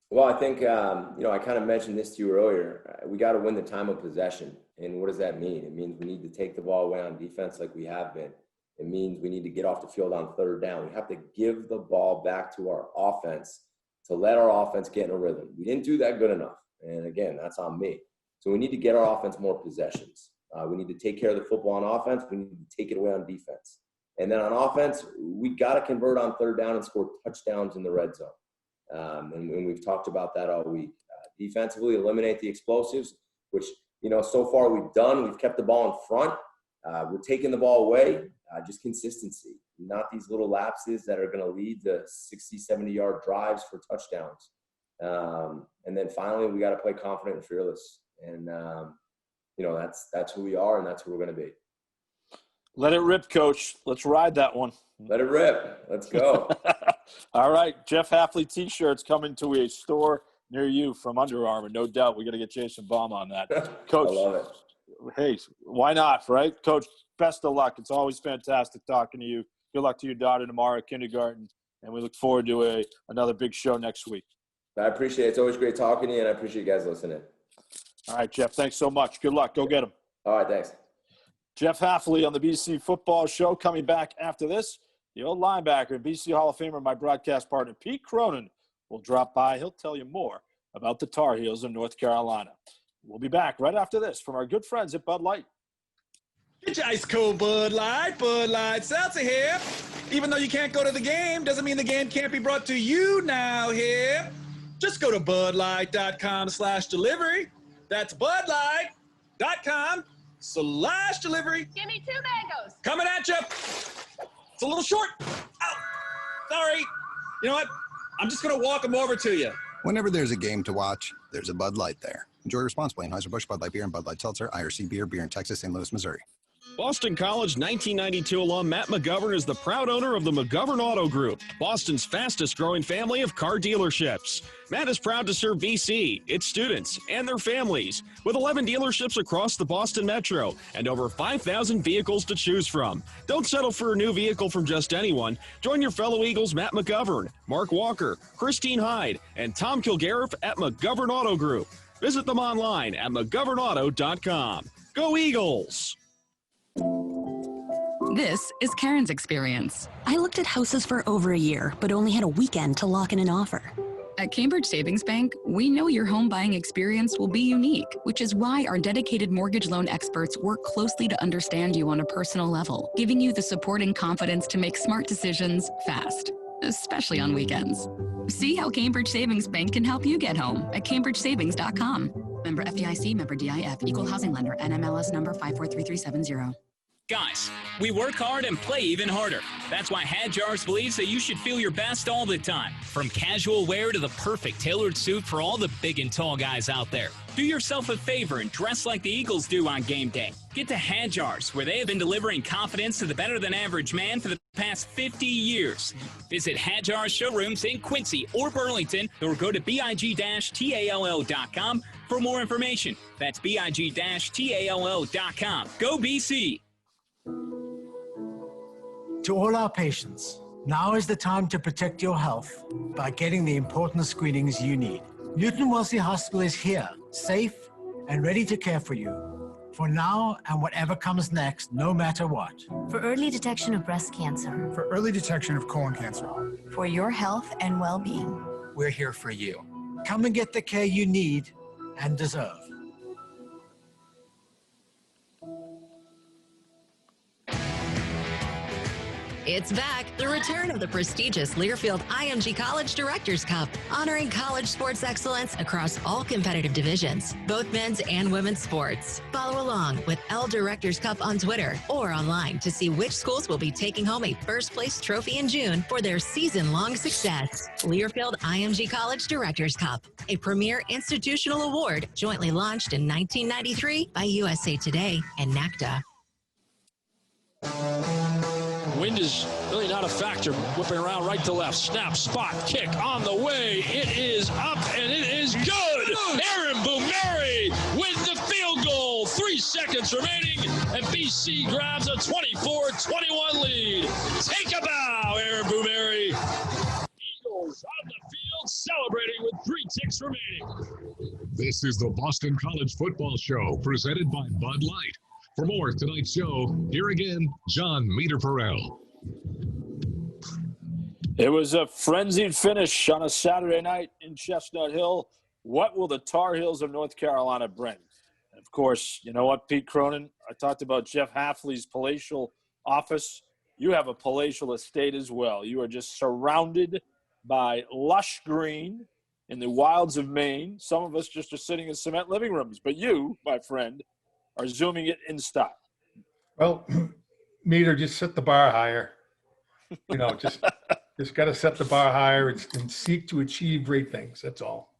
Well, I think, I kind of mentioned this to you earlier. We got to win the time of possession. And what does that mean? It means we need to take the ball away on defense like we have been. It means we need to get off the field on 3rd down. We have to give the ball back to our offense to let our offense get in a rhythm. We didn't do that good enough. And again, that's on me. So we need to get our offense more possessions. We need to take care of the football on offense. We need to take it away on defense. And then on offense, we got to convert on third down and score touchdowns in the red zone. And we've talked about that all week. Defensively, eliminate the explosives, which, so far we've done. We've kept the ball in front. We're taking the ball away. Just consistency, not these little lapses that are going to lead to 60, 70-yard drives for touchdowns. And then finally, we got to play confident and fearless. And, that's who we are, and that's who we're going to be. Let it rip, Coach. Let's ride that one. Let it rip. Let's go. All right, Jeff Hafley T-shirts coming to a store near you from Under Armour. No doubt. We got to get Jason Baum on that. Coach, I love it. Hey, why not, right? Coach, best of luck. It's always fantastic talking to you. Good luck to your daughter tomorrow at kindergarten, and we look forward to another big show next week. I appreciate it. It's always great talking to you, and I appreciate you guys listening. All right, Jeff, thanks so much. Good luck. Go get him. All right, thanks. Jeff Hafley on the BC Football Show. Coming back after this, the old linebacker and BC Hall of Famer, my broadcast partner, Pete Cronin, will drop by. He'll tell you more about the Tar Heels of North Carolina. We'll be back right after this from our good friends at Bud Light. Get your ice cold Bud Light. Bud Light Seltzer here. Even though you can't go to the game, doesn't mean the game can't be brought to you now here. Just go to budlight.com/delivery. That's budlight.com/delivery. Give me 2 mangoes. Coming at you. It's a little short. Oh, sorry. You know what? I'm just going to walk them over to you. Whenever there's a game to watch, there's a Bud Light there. Enjoy responsibly. Anheuser-Busch, Bud Light Beer, and Bud Light Seltzer, IRC Beer in Texas, St. Louis, Missouri. Boston College 1992 alum Matt McGovern is the proud owner of the McGovern Auto Group, Boston's fastest-growing family of car dealerships. Matt is proud to serve BC, its students, and their families, with 11 dealerships across the Boston Metro and over 5,000 vehicles to choose from. Don't settle for a new vehicle from just anyone. Join your fellow Eagles Matt McGovern, Mark Walker, Christine Hyde, and Tom Kilgariff at McGovern Auto Group. Visit them online at McGovernAuto.com. Go Eagles! This is Karen's experience. I looked at houses for over a year, but only had a weekend to lock in an offer. At Cambridge Savings Bank, we know your home buying experience will be unique, which is why our dedicated mortgage loan experts work closely to understand you on a personal level, giving you the support and confidence to make smart decisions fast, especially on weekends. See how Cambridge Savings Bank can help you get home at CambridgeSavings.com. Member FDIC, member DIF, equal housing lender, NMLS number 543370. Guys, we work hard and play even harder. That's why Hadjars believes that you should feel your best all the time. From casual wear to the perfect tailored suit for all the big and tall guys out there. Do yourself a favor and dress like the Eagles do on game day. Get to Hadjars, where they have been delivering confidence to the better-than-average man for the past 50 years. Visit Hadjars showrooms in Quincy or Burlington, or go to big-tall.com for more information. That's big-tall.com. Go BC! To all our patients, now is the time to protect your health by getting the important screenings you need. Newton Wellesley Hospital is here, safe and ready to care for you. For now and whatever comes next, no matter what. For early detection of breast cancer. For early detection of colon cancer. For your health and well-being. We're here for you. Come and get the care you need and deserve. It's back, the return of the prestigious Learfield IMG College Directors Cup, honoring college sports excellence across all competitive divisions, both men's and women's sports. Follow along with L Directors Cup on Twitter or online to see which schools will be taking home a first place trophy in June for their season-long success. Learfield IMG College Directors Cup, a premier institutional award jointly launched in 1993 by USA Today and NACDA. Wind is really not a factor. Whipping around right to left. Snap, spot, kick on the way. It is up and it is good. Aaron Boumeri with the field goal. 3 seconds remaining and BC grabs a 24-21 lead. Take a bow, Aaron Boumeri. Eagles on the field celebrating with 3 ticks remaining. This is the Boston College Football Show presented by Bud Light. For more of tonight's show, here again, John Meterparel. It was a frenzied finish on a Saturday night in Chestnut Hill. What will the Tar Heels of North Carolina bring? Of course, you know what, Pete Cronin? I talked about Jeff Hafley's palatial office. You have a palatial estate as well. You are just surrounded by lush green in the wilds of Maine. Some of us just are sitting in cement living rooms, but you, my friend, are zooming it in style. Well, Meter, just set the bar higher. You know, just got to set the bar higher and seek to achieve great things. That's all.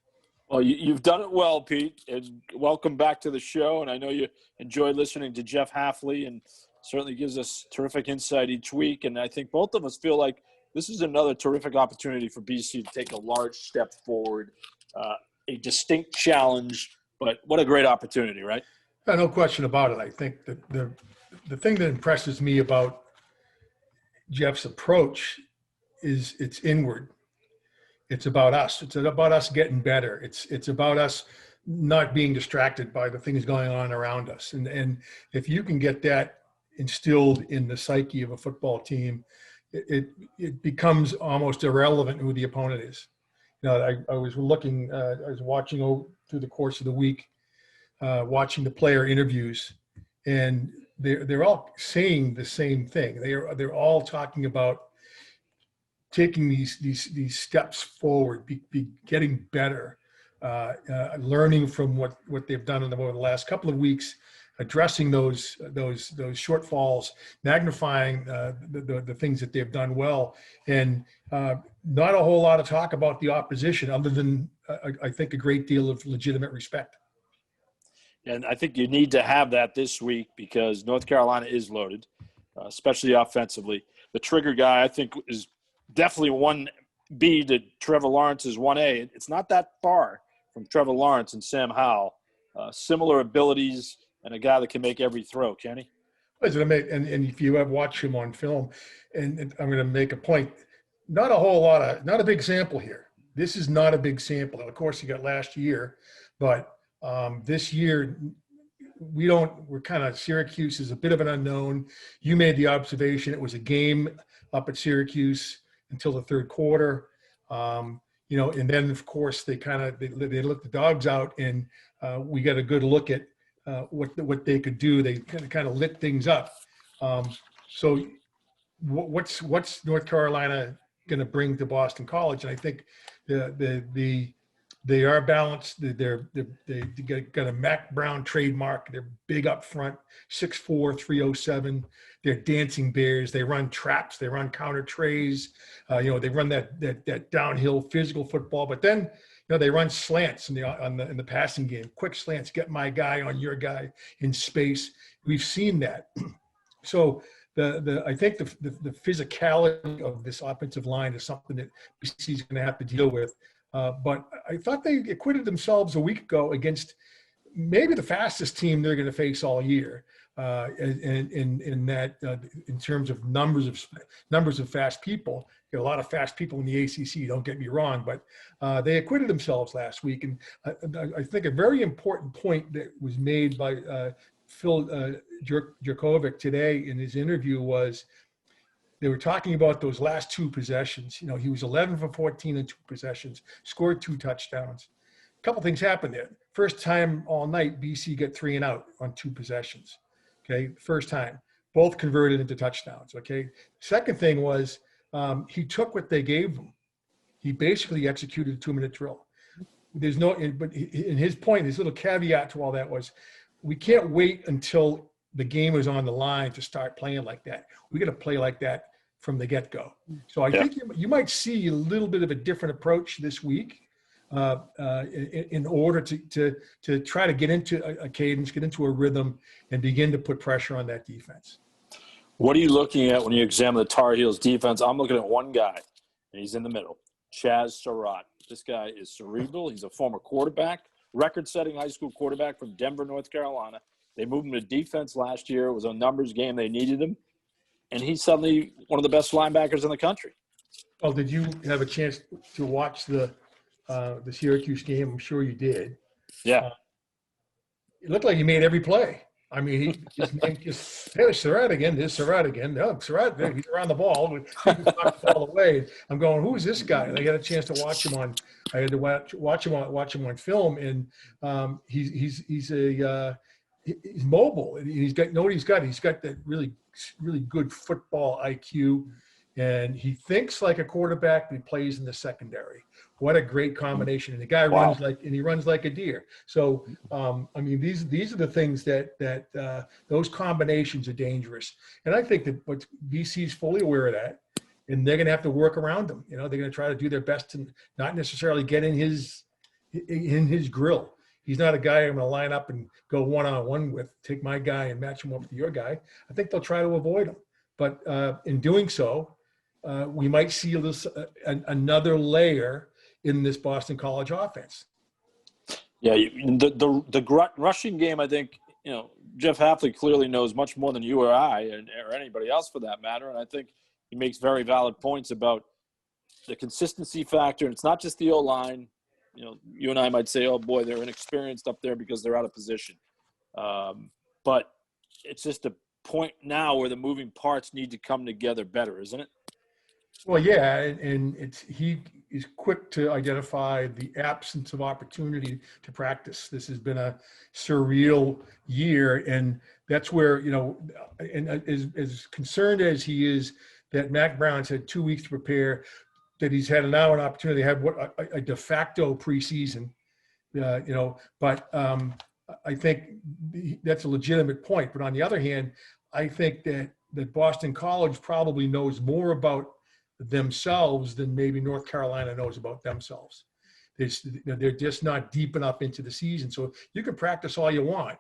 Well, you've done it well, Pete, and welcome back to the show. And I know you enjoyed listening to Jeff Hafley, and certainly gives us terrific insight each week. And I think both of us feel like this is another terrific opportunity for BC to take a large step forward, a distinct challenge, but what a great opportunity, right? No question about it. I think that the thing that impresses me about Jeff's approach is it's inward. It's about us. It's about us getting better. It's about us not being distracted by the things going on around us. And if you can get that instilled in the psyche of a football team, it becomes almost irrelevant who the opponent is. You know, I was watching through the course of the week, watching the player interviews, and they're all saying the same thing. They're all talking about taking these steps forward, be getting better, learning from what they've done over the last couple of weeks, addressing those shortfalls, magnifying the things that they've done well, and not a whole lot of talk about the opposition, other than I think a great deal of legitimate respect. And I think you need to have that this week because North Carolina is loaded, especially offensively. The trigger guy, I think, is definitely 1B to Trevor Lawrence's 1A. It's not that far from Trevor Lawrence and Sam Howell. Similar abilities and a guy that can make every throw, Kenny. And if you have watched him on film, and I'm going to make a point, not a big sample here. This is not a big sample. And of course, you got last year, but this year we're kind of, Syracuse is a bit of an unknown. You made the observation it was a game up at Syracuse until the third quarter, and then of course they let the dogs out, and we got a good look at what they could do. They kind of lit things up. So what's North Carolina going to bring to Boston College? And I think they are balanced. They got a Mac Brown trademark. They're big up front, 6'4", 307. They're dancing bears. They run traps. They run counter trays. They run that downhill physical football. But then they run slants in the passing game. Quick slants. Get my guy on your guy in space. We've seen that. So I think the physicality of this offensive line is something that BC is going to have to deal with. But I thought they acquitted themselves a week ago against maybe the fastest team they're going to face all year. In terms of numbers of fast people, a lot of fast people in the ACC. Don't get me wrong, but they acquitted themselves last week. And I think a very important point that was made by Phil Jurkovec today in his interview was they were talking about those last two possessions. He was 11 for 14 in two possessions, scored 2 touchdowns. A couple things happened there. First time all night, BC got 3 and out on 2 possessions. Okay, first time. Both converted into touchdowns. Okay. Second thing was he took what they gave him. He basically executed a 2-minute drill. But in his point, his little caveat to all that was, we can't wait until the game is on the line to start playing like that. We got to play like that from the get-go. So I think you might see a little bit of a different approach this week in order to try to get into a cadence, get into a rhythm, and begin to put pressure on that defense. What are you looking at when you examine the Tar Heels defense? I'm looking at one guy, and he's in the middle, Chaz Surratt. This guy is cerebral. He's a former quarterback, record-setting high school quarterback from Denver, North Carolina. They moved him to defense last year. It was a numbers game. They needed him. And he's suddenly one of the best linebackers in the country. Well, did you have a chance to watch the Syracuse game? I'm sure you did. Yeah. It looked like he made every play. I mean, his name just, there's Surratt again. There's Surratt again. No, Surratt, he's around the ball. He knocked the ball away. I'm going, who is this guy? And I got a chance to watch him on. I had to watch him on film, and he's mobile. And he's got, you know what he's got? He's got that really good football IQ, and he thinks like a quarterback, but he plays in the secondary. What a great combination! And the guy runs like a deer. So, I mean, these are the things that those combinations are dangerous. And I think that what BC's fully aware of that, and they're going to have to work around them. You know, they're going to try to do their best to not necessarily get in his grill. He's not a guy I'm going to line up and go one-on-one with, take my guy and match him up with your guy. I think they'll try to avoid him. But in doing so, we might see another layer in this Boston College offense. Yeah, the rushing game, I think, you know, Jeff Hafley clearly knows much more than you or I, or anybody else for that matter. And I think he makes very valid points about the consistency factor. And it's not just the O-line. You know, you and I might say, oh, boy, they're inexperienced up there because they're out of position. But it's just a point now where the moving parts need to come together better, isn't it? Well, yeah, and he is quick to identify the absence of opportunity to practice. This has been a surreal year, and that's where, you know, and as concerned as he is that Mac Brown's had 2 weeks to prepare, that he's had now an opportunity to have a de facto preseason, you know, but I think that's a legitimate point. But on the other hand, I think that Boston College probably knows more about themselves than maybe North Carolina knows about themselves. They're just not deep enough into the season. So you can practice all you want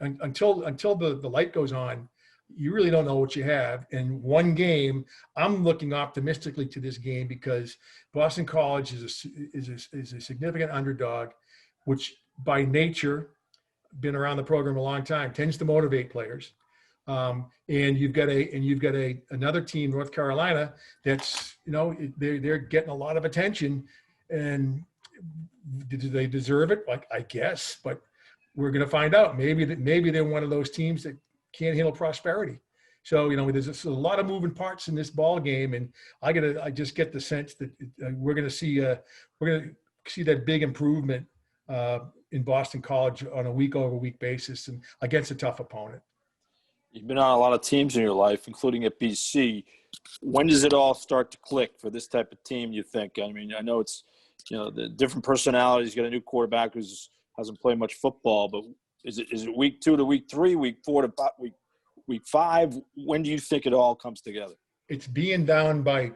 until the light goes on. You really don't know what you have. And one game, I'm looking optimistically to this game because Boston College is a significant underdog, which by nature, been around the program a long time, tends to motivate players. And you've got another team, North Carolina, that's, you know, they're getting a lot of attention, and do they deserve it? Like, I guess, but we're going to find out. Maybe they're one of those teams that can't handle prosperity. So, you know, there's a lot of moving parts in this ball game, and I just get the sense that we're going to see that big improvement in Boston College on a week-over-week basis and against a tough opponent. You've been on a lot of teams in your life, including at BC. When does it all start to click for this type of team, you think? I mean, I know it's, you know, the different personalities. You got a new quarterback who hasn't played much football, but is it week 2 to week 3, week 4 to week 5? When do you think it all comes together? It's being down by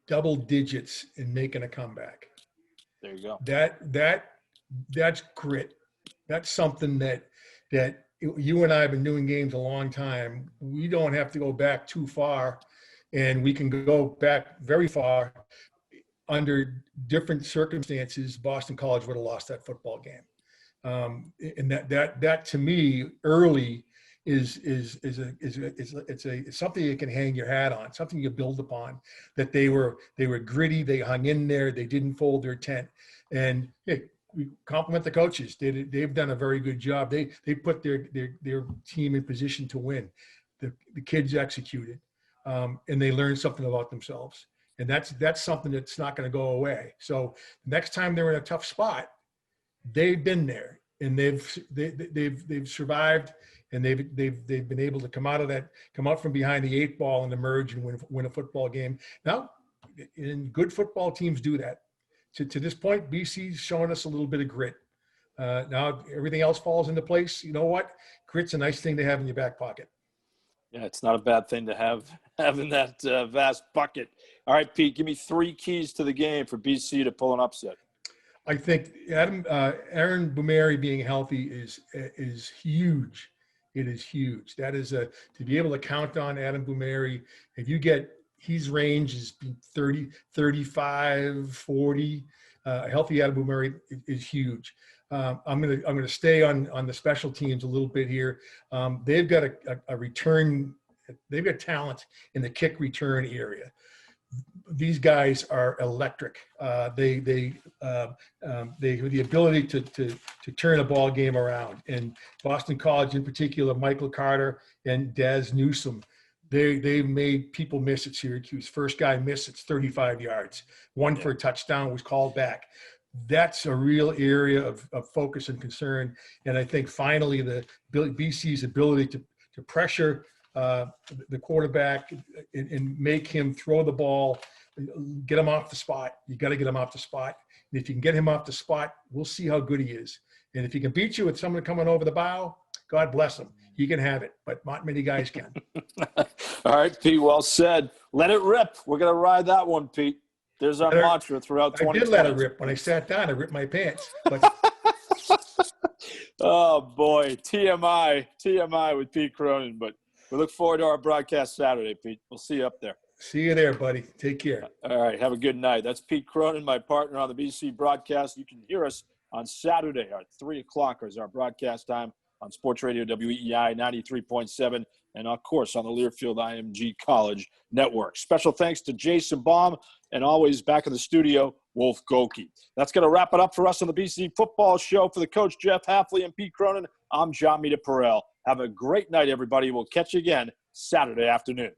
double digits and making a comeback. There you go. That's grit. That's something that you and I have been doing games a long time. We don't have to go back too far, and we can go back very far. Under different circumstances, Boston College would have lost that football game. And that to me early is something you can hang your hat on, something you build upon. That they were gritty, they hung in there, they didn't fold their tent, and hey, we compliment the coaches. They've done a very good job. They put their team in position to win. The kids executed, and they learned something about themselves. And that's something that's not going to go away. So next time they're in a tough spot, they've been there, and they've survived, and they've been able to come out from behind the 8 ball and emerge and win a football game. Now, and good football teams do that. To this point, BC's showing us a little bit of grit. Now everything else falls into place. You know what? Grit's a nice thing to have in your back pocket. Yeah, it's not a bad thing to have in that vast bucket. All right, Pete, give me 3 keys to the game for BC to pull an upset. I think Aaron Bumeri being healthy is huge. It is huge. That is to be able to count on Adam Bumeri. If you get his range is 30, 35, 40. Healthy Adam Bumeri is huge. I'm gonna stay on the special teams a little bit here. They've got a return. They've got talent in the kick return area. These guys are electric. They have the ability to turn a ball game around. And Boston College in particular, Michael Carter and Des Newsome, they made people miss at Syracuse. First guy missed, it's 35 yards. One for a touchdown was called back. That's a real area of focus and concern. And I think finally the BC's ability to pressure the quarterback and make him throw the ball, get him off the spot. You got to get him off the spot. And if you can get him off the spot, we'll see how good he is. And if he can beat you with someone coming over the bow, God bless him. He can have it, but not many guys can. All right, Pete, well said. Let it rip. We're going to ride that one, Pete. There's our mantra throughout 2020. I did let it rip. When I sat down, I ripped my pants. But oh, boy. TMI with Pete Cronin. But we look forward to our broadcast Saturday, Pete. We'll see you up there. See you there, buddy. Take care. All right. Have a good night. That's Pete Cronin, my partner on the BC broadcast. You can hear us on Saturday at 3 o'clock is our broadcast time on Sports Radio WEEI 93.7 and, of course, on the Learfield IMG College Network. Special thanks to Jason Baum and always back in the studio, Wolf Golke. That's going to wrap it up for us on the BC Football Show. For the coach, Jeff Hafley, and Pete Cronin, I'm John Meterparel. Have a great night, everybody. We'll catch you again Saturday afternoon.